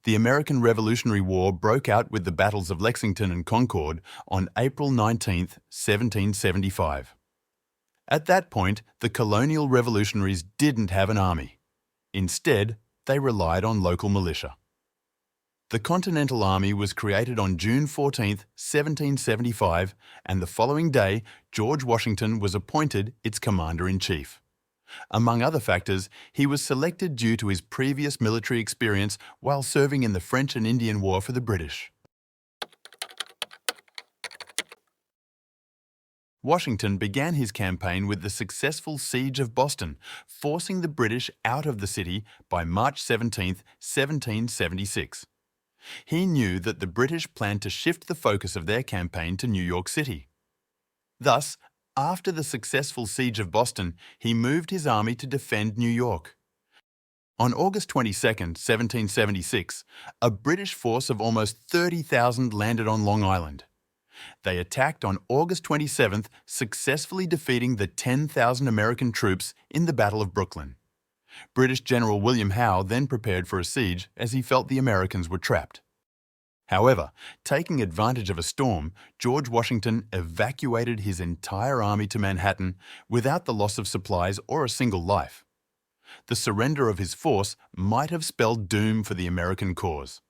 The American Revolutionary War broke out with the battles of Lexington and Concord on April 19, 1775. At that point, the colonial revolutionaries didn't have an army. Instead, they relied on local militia. The Continental Army was created on June 14, 1775, and the following day, George Washington was appointed its commander-in-chief. Among other factors, he was selected due to his previous military experience while serving in the French and Indian War for the British. Washington began his campaign with the successful Siege of Boston, forcing the British out of the city by March 17, 1776. He knew that the British planned to shift the focus of their campaign to New York City. Thus, after the successful Siege of Boston, he moved his army to defend New York. On August 22, 1776, a British force of almost 30,000 landed on Long Island. They attacked on August 27th, successfully defeating the 10,000 American troops in the Battle of Brooklyn. British General William Howe then prepared for a siege as he felt the Americans were trapped. However, taking advantage of a storm, George Washington evacuated his entire army to Manhattan without the loss of supplies or a single life. The surrender of his force might have spelled doom for the American cause.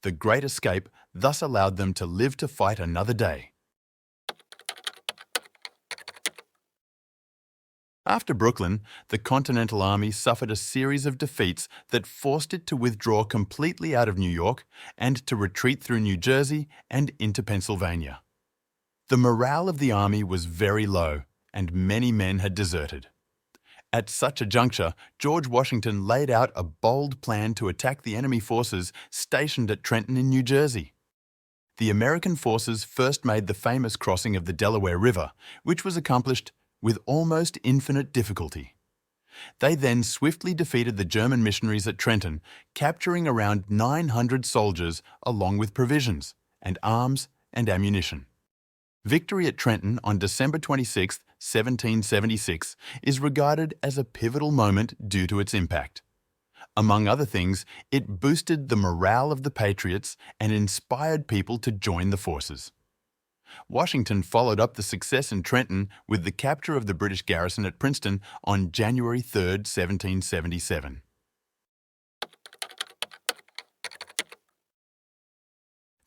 The Great Escape thus allowed them to live to fight another day. After Brooklyn, the Continental Army suffered a series of defeats that forced it to withdraw completely out of New York and to retreat through New Jersey and into Pennsylvania. The morale of the army was very low, and many men had deserted. At such a juncture, George Washington laid out a bold plan to attack the enemy forces stationed at Trenton in New Jersey. The American forces first made the famous crossing of the Delaware River, which was accomplished with almost infinite difficulty. They then swiftly defeated the German missionaries at Trenton, capturing around 900 soldiers along with provisions and arms and ammunition. Victory at Trenton on December 26, 1776, is regarded as a pivotal moment due to its impact. Among other things, it boosted the morale of the Patriots and inspired people to join the forces. Washington followed up the success in Trenton with the capture of the British garrison at Princeton on January 3, 1777.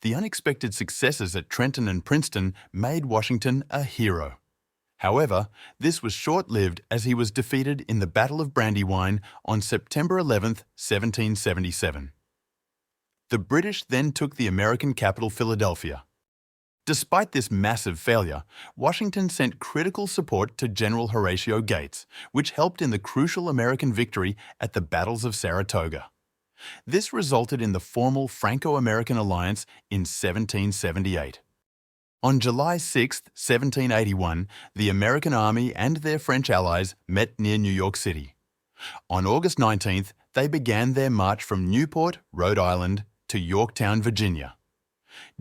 The unexpected successes at Trenton and Princeton made Washington a hero. However, this was short-lived as he was defeated in the Battle of Brandywine on September 11, 1777. The British then took the American capital, Philadelphia. Despite this massive failure, Washington sent critical support to General Horatio Gates, which helped in the crucial American victory at the battles of Saratoga. This resulted in the formal Franco-American alliance in 1778. On July 6, 1781, the American army and their French allies met near New York City. On August 19th, they began their march from Newport, Rhode Island, to Yorktown, Virginia.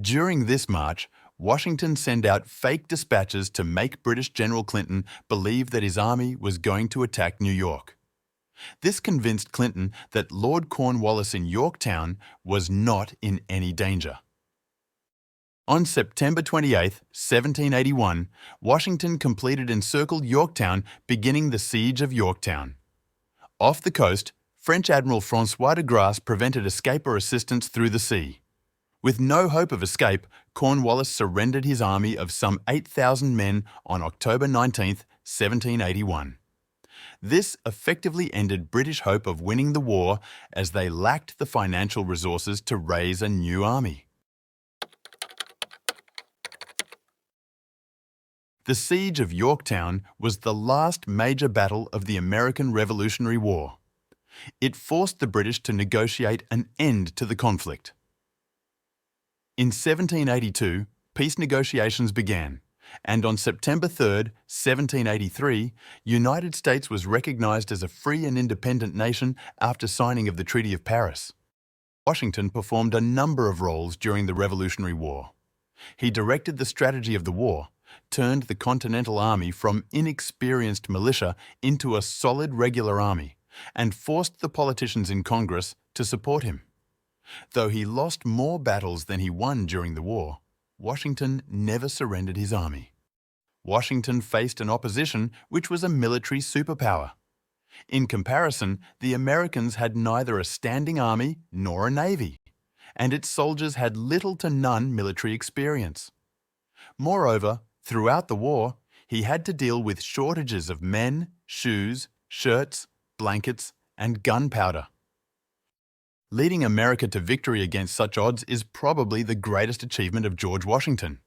During this march, Washington sent out fake dispatches to make British General Clinton believe that his army was going to attack New York. This convinced Clinton that Lord Cornwallis in Yorktown was not in any danger. On September 28, 1781, Washington completed encircled Yorktown, beginning the Siege of Yorktown. Off the coast, French Admiral François de Grasse prevented escape or assistance through the sea. With no hope of escape, Cornwallis surrendered his army of some 8,000 men on October 19, 1781. This effectively ended British hope of winning the war, as they lacked the financial resources to raise a new army. The Siege of Yorktown was the last major battle of the American Revolutionary War. It forced the British to negotiate an end to the conflict. In 1782, peace negotiations began, and on September 3, 1783, United States was recognized as a free and independent nation after signing of the Treaty of Paris. Washington performed a number of roles during the Revolutionary War. He directed the strategy of the war, turned the Continental Army from inexperienced militia into a solid regular army, and forced the politicians in Congress to support him. Though he lost more battles than he won during the war, Washington never surrendered his army. Washington faced an opposition which was a military superpower. In comparison, the Americans had neither a standing army nor a navy, and its soldiers had little to none military experience. Moreover, throughout the war, he had to deal with shortages of men, shoes, shirts, blankets, and gunpowder. Leading America to victory against such odds is probably the greatest achievement of George Washington.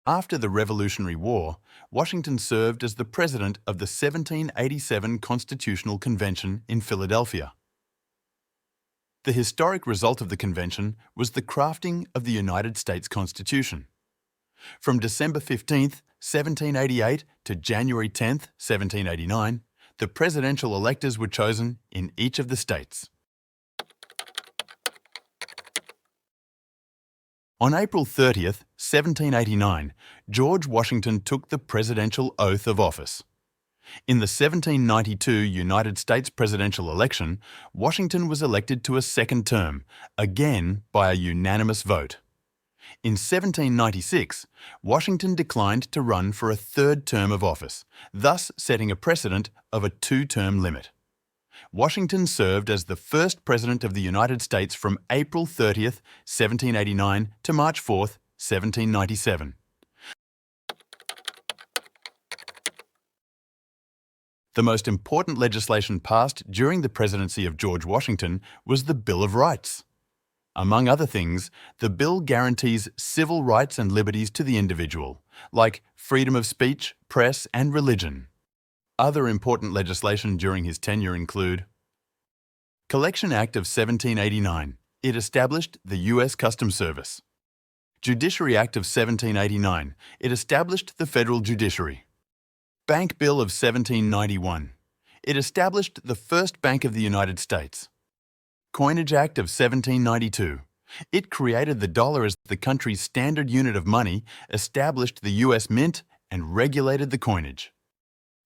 After the Revolutionary War, Washington served as the president of the 1787 Constitutional Convention in Philadelphia. The historic result of the convention was the crafting of the United States Constitution. From December 15, 1788 to January 10, 1789, the presidential electors were chosen in each of the states. On April 30, 1789, George Washington took the presidential oath of office. In the 1792 United States presidential election, Washington was elected to a second term, again by a unanimous vote. In 1796, Washington declined to run for a third term of office, thus setting a precedent of a two-term limit. Washington served as the first President of the United States from April 30, 1789 to March 4, 1797. The most important legislation passed during the presidency of George Washington was the Bill of Rights. Among other things, the bill guarantees civil rights and liberties to the individual, like freedom of speech, press, and religion. Other important legislation during his tenure include Collection Act of 1789. It established the U.S. Customs Service. Judiciary Act of 1789. It established the federal judiciary. Bank Bill of 1791. It established the first Bank of the United States. Coinage Act of 1792. It created the dollar as the country's standard unit of money, established the U.S. Mint, and regulated the coinage.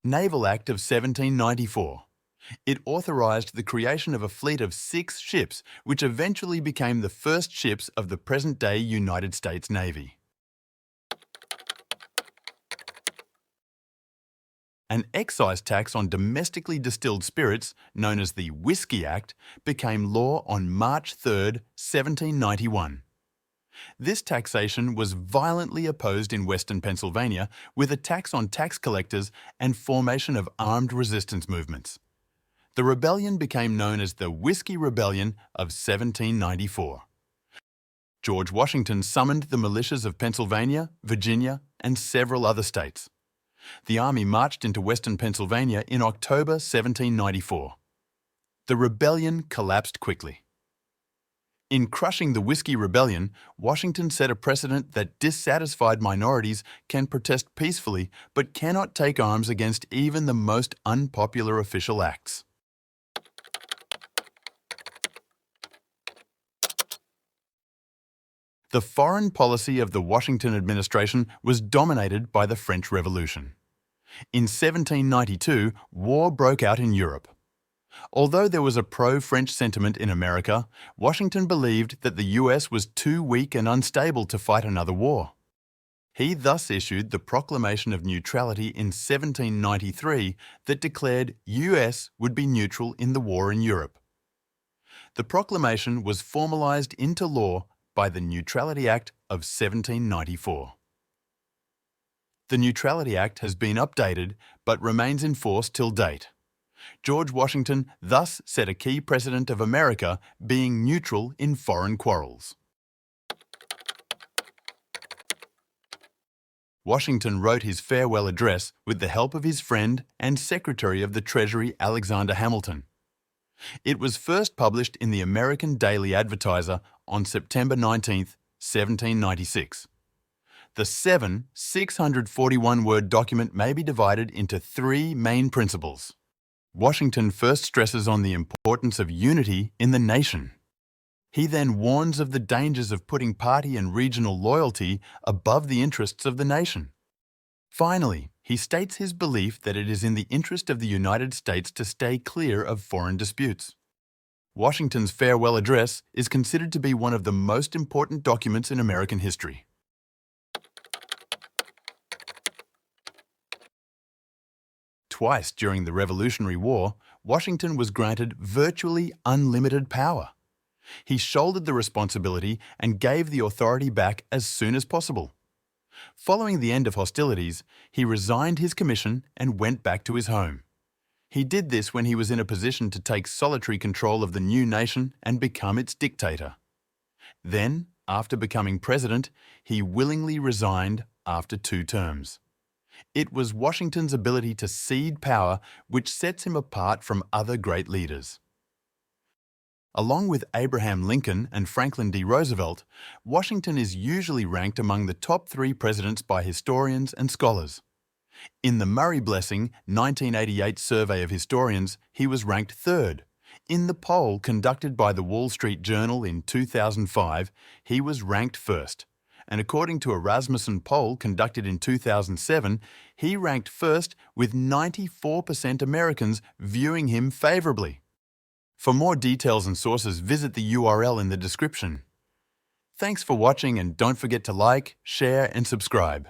Naval Act of 1794. It authorized the creation of a fleet of 6 ships, which eventually became the first ships of the present-day United States Navy. An excise tax on domestically distilled spirits, known as the Whiskey Act, became law on March 3, 1791. This taxation was violently opposed in Western Pennsylvania with a tax on tax collectors and formation of armed resistance movements. The rebellion became known as the Whiskey Rebellion of 1794. George Washington summoned the militias of Pennsylvania, Virginia, and several other states. The army marched into Western Pennsylvania in October 1794. The rebellion collapsed quickly. In crushing the Whiskey Rebellion, Washington set a precedent that dissatisfied minorities can protest peacefully but cannot take arms against even the most unpopular official acts. The foreign policy of the Washington administration was dominated by the French Revolution. In 1792, war broke out in Europe. Although there was a pro-French sentiment in America, Washington believed that the US was too weak and unstable to fight another war. He thus issued the Proclamation of Neutrality in 1793 that declared US would be neutral in the war in Europe. The proclamation was formalized into law by the Neutrality Act of 1794. The Neutrality Act has been updated but remains in force till date. George Washington thus set a key precedent of America being neutral in foreign quarrels. Washington wrote his farewell address with the help of his friend and Secretary of the Treasury Alexander Hamilton. It was first published in the American Daily Advertiser on September 19, 1796. The 641-word document may be divided into 3 main principles. Washington first stresses on the importance of unity in the nation. He then warns of the dangers of putting party and regional loyalty above the interests of the nation. Finally, He states his belief that it is in the interest of the United States to stay clear of foreign disputes. Washington's farewell address is considered to be one of the most important documents in American history. Twice during the Revolutionary War, Washington was granted virtually unlimited power. He shouldered the responsibility and gave the authority back as soon as possible. Following the end of hostilities, he resigned his commission and went back to his home. He did this when he was in a position to take solitary control of the new nation and become its dictator. Then, after becoming president, he willingly resigned after 2 terms. It was Washington's ability to cede power which sets him apart from other great leaders. Along with Abraham Lincoln and Franklin D. Roosevelt, Washington is usually ranked among the top 3 presidents by historians and scholars. In the Murray Blessing 1988 survey of historians, he was ranked 3rd. In the poll conducted by the Wall Street Journal in 2005, he was ranked 1st. And according to a Rasmussen poll conducted in 2007, he ranked 1st with 94% Americans viewing him favourably. For more details and sources, visit the URL in the description. Thanks for watching and don't forget to like, share and subscribe.